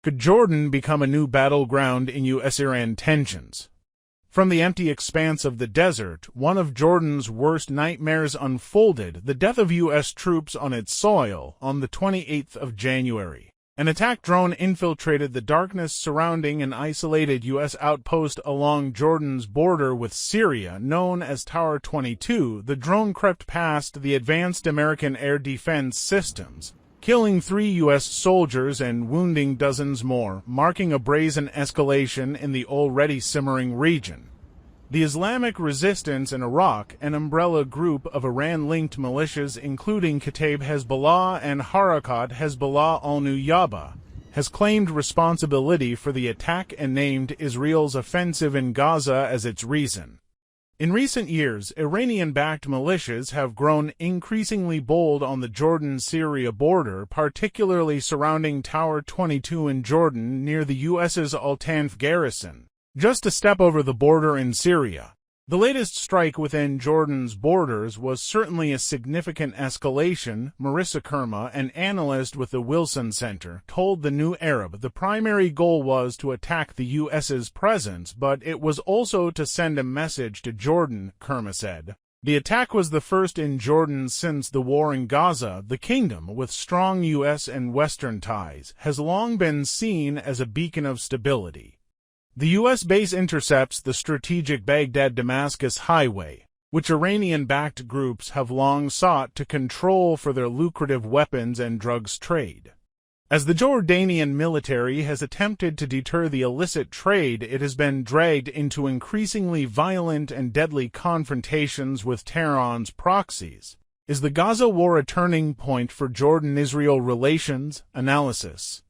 Could Jordan become a new battleground in U.S.-Iran tensions? From the empty expanse of the desert, one of Jordan's worst nightmares unfolded: the death of U.S. troops on its soil on the 28th of January. An attack drone infiltrated the darkness surrounding an isolated U.S. outpost along Jordan's border with Syria, known as Tower 22. The drone crept past the advanced American air defense systems, killing 3 U.S. soldiers and wounding dozens more, marking a brazen escalation in the already simmering region. The Islamic Resistance in Iraq, an umbrella group of Iran-linked militias including Kataib Hezbollah and Harakat Hezbollah al-Nuyaba, has claimed responsibility for the attack and named Israel's offensive in Gaza as its reason. In recent years, Iranian-backed militias have grown increasingly bold on the Jordan-Syria border, particularly surrounding Tower 22 in Jordan near the U.S.'s Al-Tanf garrison, just a step over the border in Syria. The latest strike within Jordan's borders was certainly a significant escalation. Marissa Kerma, an analyst with the Wilson Center, told The New Arab the primary goal was to attack the U.S.'s presence, but it was also to send a message to Jordan, Kerma said. The attack was the first in Jordan since the war in Gaza. The kingdom, with strong U.S. and Western ties, has long been seen as a beacon of stability. The U.S. base intercepts the strategic Baghdad-Damascus highway, which Iranian-backed groups have long sought to control for their lucrative weapons and drugs trade. As the Jordanian military has attempted to deter the illicit trade, it has been dragged into increasingly violent and deadly confrontations with Tehran's proxies. Is the Gaza war a turning point for Jordan-Israel relations? Analysis.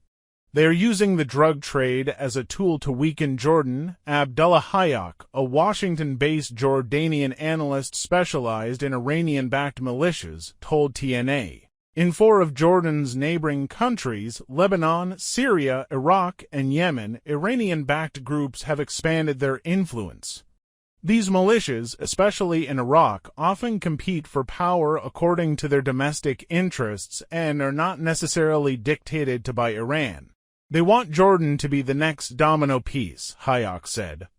They are using the drug trade as a tool to weaken Jordan. Abdullah Hayyak, a Washington-based Jordanian analyst specialized in Iranian-backed militias, told TNA. In 4 of Jordan's neighboring countries, Lebanon, Syria, Iraq, and Yemen, Iranian-backed groups have expanded their influence. These militias, especially in Iraq, often compete for power according to their domestic interests and are not necessarily dictated to by Iran. They want Jordan to be the next domino piece, Hayyak said.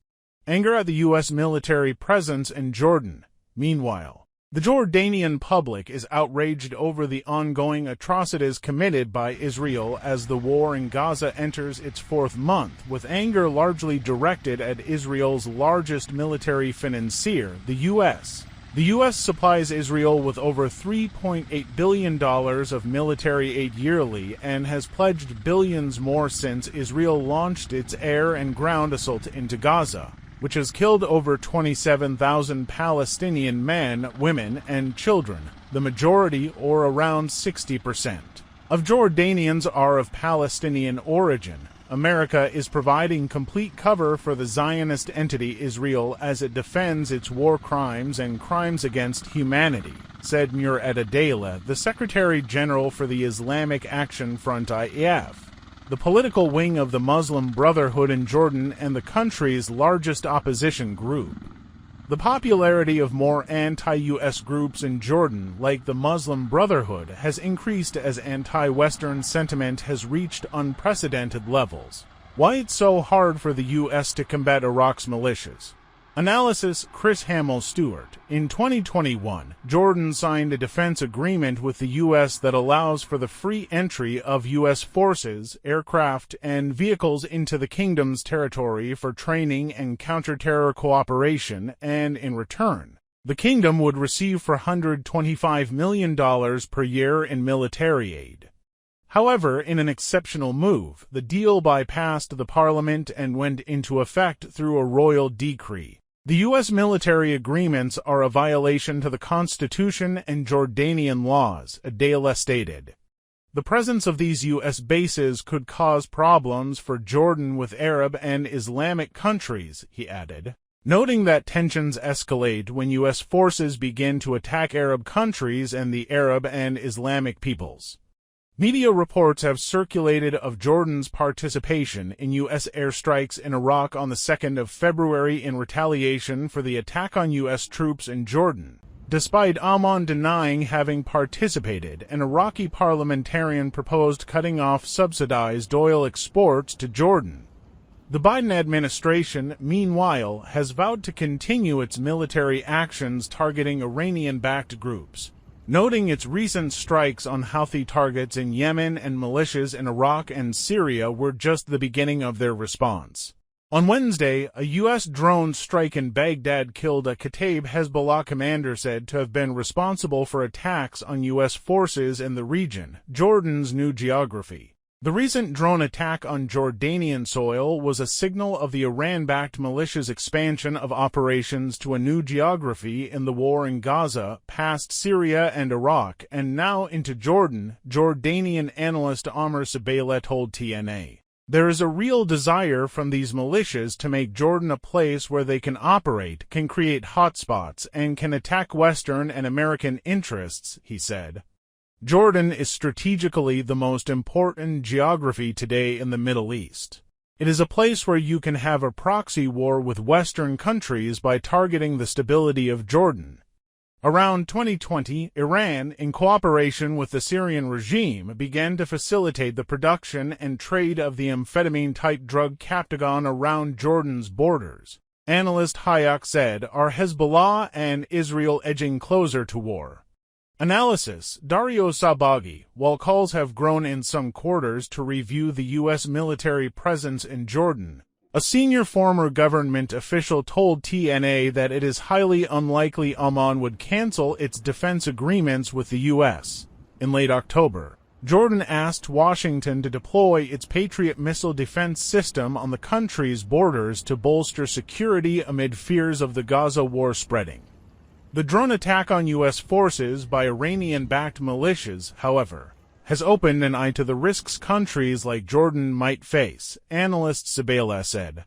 Anger at the U.S. military presence in Jordan. Meanwhile, the Jordanian public is outraged over the ongoing atrocities committed by Israel as the war in Gaza enters its 4th month, with anger largely directed at Israel's largest military financier, the U.S. The U.S. supplies Israel with over $3.8 billion of military aid yearly and has pledged billions more since Israel launched its air and ground assault into Gaza, which has killed over 27,000 Palestinian men, women, and children. The majority, or around 60%, of Jordanians are of Palestinian origin. America is providing complete cover for the Zionist entity Israel as it defends its war crimes and crimes against humanity, said Murad Adela, the Secretary General for the Islamic Action Front IAF, the political wing of the Muslim Brotherhood in Jordan and the country's largest opposition group. The popularity of more anti-U.S. groups in Jordan, like the Muslim Brotherhood, has increased as anti-Western sentiment has reached unprecedented levels. Why it's so hard for the U.S. to combat Iraq's militias? Analysis. Chris Hamill Stewart. In 2021, Jordan signed a defense agreement with the U.S. that allows for the free entry of U.S. forces, aircraft, and vehicles into the kingdom's territory for training and counter-terror cooperation, and in return, the kingdom would receive $425 million per year in military aid. However, in an exceptional move, the deal bypassed the parliament and went into effect through a royal decree. The U.S. military agreements are a violation to the Constitution and Jordanian laws, Adela stated. The presence of these U.S. bases could cause problems for Jordan with Arab and Islamic countries, he added, noting that tensions escalate when U.S. forces begin to attack Arab countries and the Arab and Islamic peoples. Media reports have circulated of Jordan's participation in U.S. airstrikes in Iraq on the 2nd of February in retaliation for the attack on U.S. troops in Jordan. despite Amman denying having participated. An Iraqi parliamentarian proposed cutting off subsidized oil exports to Jordan. The Biden administration, meanwhile, has vowed to continue its military actions targeting Iranian-backed groups, noting its recent strikes on Houthi targets in Yemen and militias in Iraq and Syria were just the beginning of their response. On Wednesday, a U.S. drone strike in Baghdad killed a Kataib Hezbollah commander said to have been responsible for attacks on U.S. forces in the region, Jordan's new geography. The recent drone attack on Jordanian soil was a signal of the Iran-backed militia's expansion of operations to a new geography in the war in Gaza, past Syria and Iraq, and now into Jordan, Jordanian analyst Amr Sabaleh told TNA. There is a real desire from these militias to make Jordan a place where they can operate, can create hotspots, and can attack Western and American interests, he said. Jordan is strategically the most important geography today in the Middle East. It is a place where you can have a proxy war with Western countries by targeting the stability of Jordan. Around 2020, Iran, in cooperation with the Syrian regime, began to facilitate the production and trade of the amphetamine-type drug Captagon around Jordan's borders. Analyst Hayek said, "Are Hezbollah and Israel edging closer to war?" Analysis, Dario Sabaghi. While calls have grown in some quarters to review the U.S. military presence in Jordan, a senior former government official told TNA that it is highly unlikely Amman would cancel its defense agreements with the U.S. In late October, Jordan asked Washington to deploy its Patriot missile defense system on the country's borders to bolster security amid fears of the Gaza war spreading. The drone attack on U.S. forces by Iranian-backed militias, however, has opened an eye to the risks countries like Jordan might face, analyst Sabaleh said.